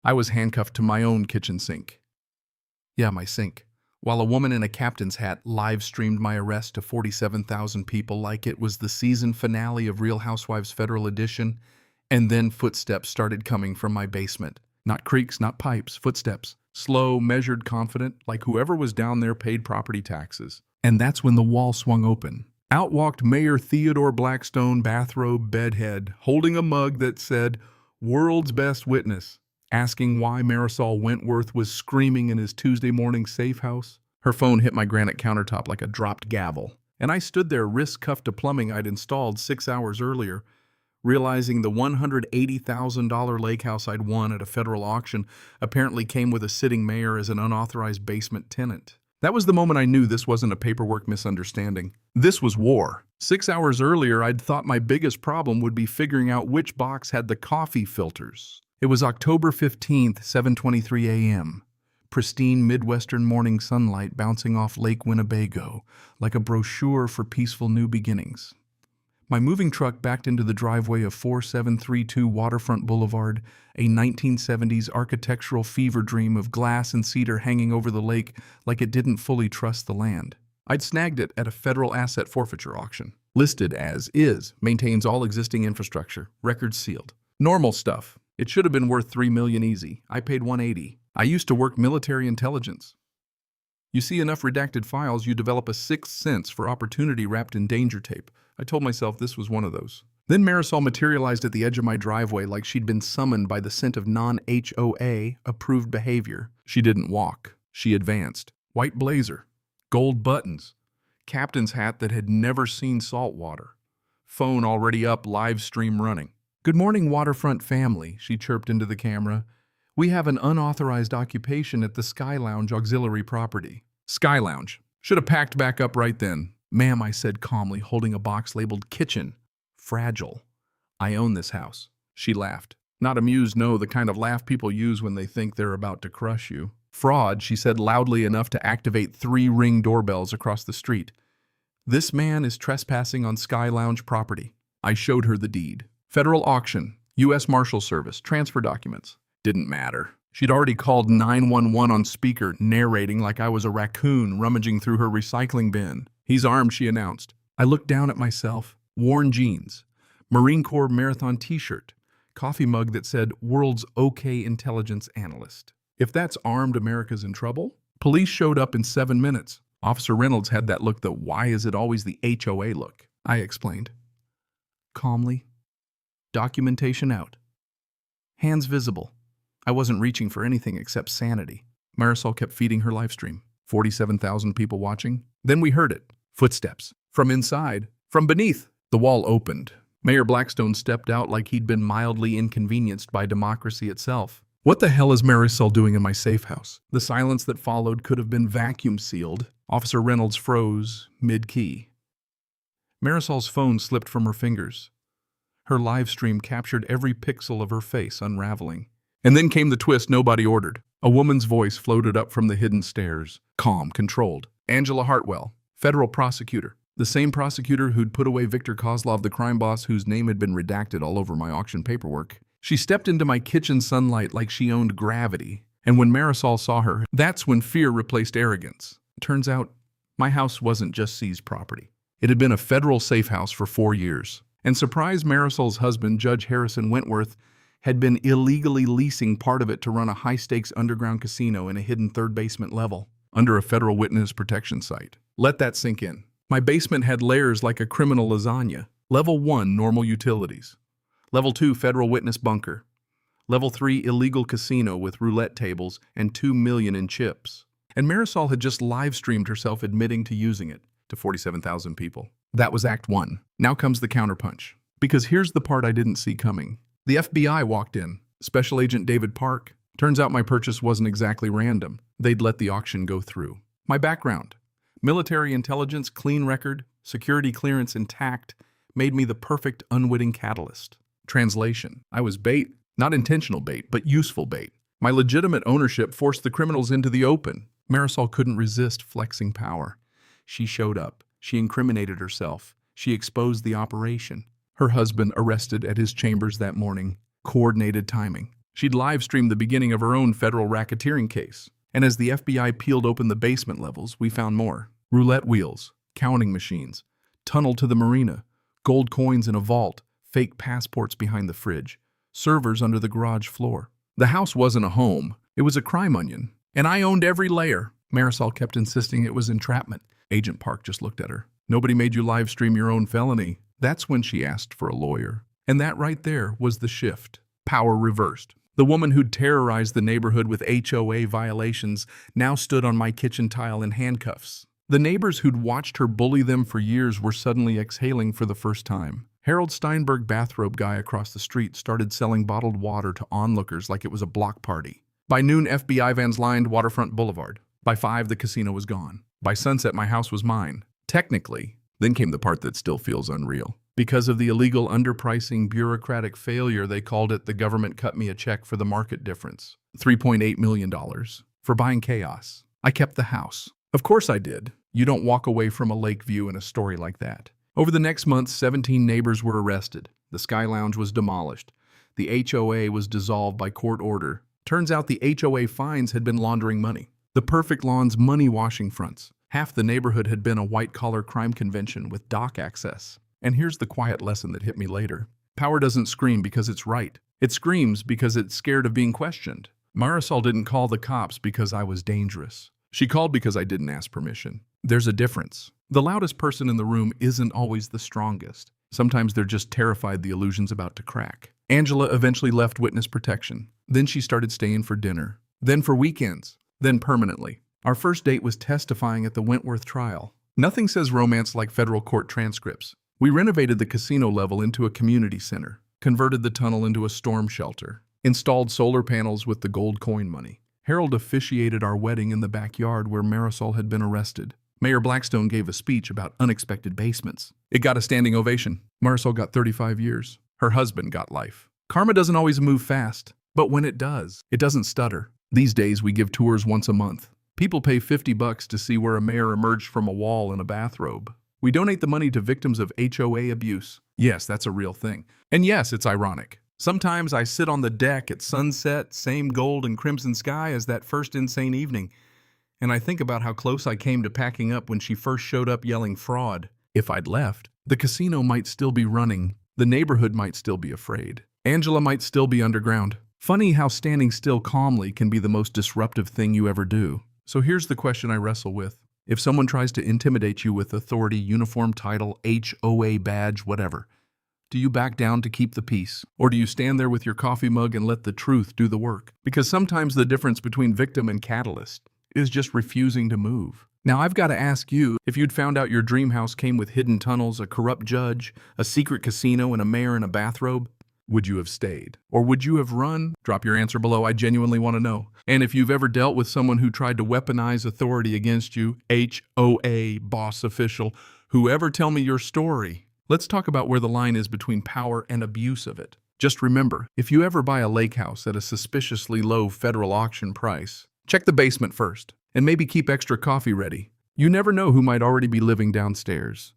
I was handcuffed to my own kitchen sink. Yeah, my sink. While a woman in a captain's hat live-streamed my arrest to 47,000 people like it was the season finale of Real Housewives Federal Edition, and then footsteps started coming from my basement. Not creaks, not pipes, footsteps. Slow, measured, confident, like whoever was down there paid property taxes. And that's when the wall swung open. Out walked Mayor Theodore Blackstone, bathrobe, bedhead, holding a mug that said, "World's Best Witness," asking why Marisol Wentworth was screaming in his Tuesday morning safe house. Her phone hit my granite countertop like a dropped gavel, and I stood there wrist cuffed to plumbing I'd installed 6 hours earlier, realizing the $180,000 lake house I'd won at a federal auction apparently came with a sitting mayor as an unauthorized basement tenant. That was the moment I knew this wasn't a paperwork misunderstanding. This was war. 6 hours earlier, I'd thought my biggest problem would be figuring out which box had the coffee filters. It was October 15th, 7:23 a.m. Pristine Midwestern morning sunlight bouncing off Lake Winnebago, like a brochure for peaceful new beginnings. My moving truck backed into the driveway of 4732 Waterfront Boulevard, a 1970s architectural fever dream of glass and cedar hanging over the lake like it didn't fully trust the land. I'd snagged it at a federal asset forfeiture auction. Listed as is, maintains all existing infrastructure, records sealed. Normal stuff. It should have been worth $3 million easy. I paid $180. I used to work military intelligence. You see enough redacted files, you develop a sixth sense for opportunity wrapped in danger tape. I told myself this was one of those. Then Marisol materialized at the edge of my driveway like she'd been summoned by the scent of non-HOA approved behavior. She didn't walk. She advanced. White blazer, gold buttons, captain's hat that had never seen salt water. Phone already up, live stream running. "Good morning, waterfront family," she chirped into the camera. "We have an unauthorized occupation at the Sky Lounge auxiliary property." Sky Lounge. Should have packed back up right then. "Ma'am," I said calmly, holding a box labeled kitchen. "Fragile. I own this house." She laughed. Not amused, no, the kind of laugh people use when they think they're about to crush you. "Fraud," she said loudly enough to activate 3 Ring doorbells across the street. "This man is trespassing on Sky Lounge property." I showed her the deed. Federal auction, U.S. Marshal Service, transfer documents. Didn't matter. She'd already called 911 on speaker, narrating like I was a raccoon rummaging through her recycling bin. "He's armed," she announced. I looked down at myself. Worn jeans, Marine Corps marathon t-shirt, coffee mug that said, "World's OK Intelligence Analyst." If that's armed, America's in trouble. Police showed up in 7 minutes. Officer Reynolds had that look, the "why is it always the HOA" look. I explained. Calmly. Documentation out. Hands visible. I wasn't reaching for anything except sanity. Marisol kept feeding her live stream. 47,000 people watching. Then we heard it. Footsteps. From inside. From beneath. The wall opened. Mayor Blackstone stepped out like he'd been mildly inconvenienced by democracy itself. What the hell is Marisol doing in my safe house? The silence that followed could have been vacuum sealed. Officer Reynolds froze mid-key. Marisol's phone slipped from her fingers. Her live stream captured every pixel of her face unraveling. And then came the twist nobody ordered. A woman's voice floated up from the hidden stairs. Calm, controlled. Angela Hartwell, federal prosecutor. The same prosecutor who'd put away Victor Kozlov, the crime boss whose name had been redacted all over my auction paperwork. She stepped into my kitchen sunlight like she owned gravity. And when Marisol saw her, that's when fear replaced arrogance. Turns out, my house wasn't just seized property. It had been a federal safe house for 4 years. And surprise, Marisol's husband, Judge Harrison Wentworth, had been illegally leasing part of it to run a high-stakes underground casino in a hidden third basement level, under a federal witness protection site. Let that sink in. My basement had layers like a criminal lasagna. Level 1, normal utilities. Level 2, federal witness bunker. Level 3, illegal casino with roulette tables and $2 million in chips. And Marisol had just live-streamed herself admitting to using it to 47,000 people. That was Act 1. Now comes the counterpunch. Because here's the part I didn't see coming. The FBI walked in. Special Agent David Park. Turns out my purchase wasn't exactly random. They'd let the auction go through. My background. Military intelligence, clean record, security clearance intact, made me the perfect unwitting catalyst. Translation. I was bait. Not intentional bait, but useful bait. My legitimate ownership forced the criminals into the open. Marisol couldn't resist flexing power. She showed up. She incriminated herself. She exposed the operation. Her husband arrested at his chambers that morning. Coordinated timing. She'd live-streamed the beginning of her own federal racketeering case. And as the FBI peeled open the basement levels, we found more. Roulette wheels, counting machines, tunnel to the marina, gold coins in a vault, fake passports behind the fridge, servers under the garage floor. The house wasn't a home. It was a crime onion. And I owned every layer. Marisol kept insisting it was entrapment. Agent Park just looked at her. Nobody made you live stream your own felony. That's when she asked for a lawyer. And that right there was the shift. Power reversed. The woman who'd terrorized the neighborhood with HOA violations now stood on my kitchen tile in handcuffs. The neighbors who'd watched her bully them for years were suddenly exhaling for the first time. Harold Steinberg, bathrobe guy across the street, started selling bottled water to onlookers like it was a block party. By noon, FBI vans lined Waterfront Boulevard. By 5, the casino was gone. By sunset, my house was mine. Technically. Then came the part that still feels unreal. Because of the illegal underpricing bureaucratic failure, they called it the government cut me a check for the market difference. $3.8 million. For buying chaos. I kept the house. Of course I did. You don't walk away from a lake view in a story like that. Over the next month, 17 neighbors were arrested. The Sky Lounge was demolished. The HOA was dissolved by court order. Turns out the HOA fines had been laundering money. The Perfect Lawn's money-washing fronts. Half the neighborhood had been a white-collar crime convention with dock access. And here's the quiet lesson that hit me later. Power doesn't scream because it's right. It screams because it's scared of being questioned. Marisol didn't call the cops because I was dangerous. She called because I didn't ask permission. There's a difference. The loudest person in the room isn't always the strongest. Sometimes they're just terrified the illusion's about to crack. Angela eventually left witness protection. Then she started staying for dinner. Then for weekends. Then permanently. Our first date was testifying at the Wentworth trial. Nothing says romance like federal court transcripts. We renovated the casino level into a community center, converted the tunnel into a storm shelter, installed solar panels with the gold coin money. Harold officiated our wedding in the backyard where Marisol had been arrested. Mayor Blackstone gave a speech about unexpected basements. It got a standing ovation. Marisol got 35 years. Her husband got life. Karma doesn't always move fast, but when it does, it doesn't stutter. These days, we give tours once a month. People pay $50 to see where a mayor emerged from a wall in a bathrobe. We donate the money to victims of HOA abuse. Yes, that's a real thing. And yes, it's ironic. Sometimes I sit on the deck at sunset, same gold and crimson sky as that first insane evening, and I think about how close I came to packing up when she first showed up yelling fraud. If I'd left, the casino might still be running. The neighborhood might still be afraid. Angela might still be underground. Funny how standing still calmly can be the most disruptive thing you ever do. So here's the question I wrestle with. If someone tries to intimidate you with authority, uniform, title, HOA badge, whatever, do you back down to keep the peace? Or do you stand there with your coffee mug and let the truth do the work? Because sometimes the difference between victim and catalyst is just refusing to move. Now I've got to ask you, if you'd found out your dream house came with hidden tunnels, a corrupt judge, a secret casino, and a mayor in a bathrobe, would you have stayed? Or would you have run? Drop your answer below, I genuinely want to know. And if you've ever dealt with someone who tried to weaponize authority against you, HOA, boss official, whoever, tell me your story. Let's talk about where the line is between power and abuse of it. Just remember, if you ever buy a lake house at a suspiciously low federal auction price, check the basement first, and maybe keep extra coffee ready. You never know who might already be living downstairs.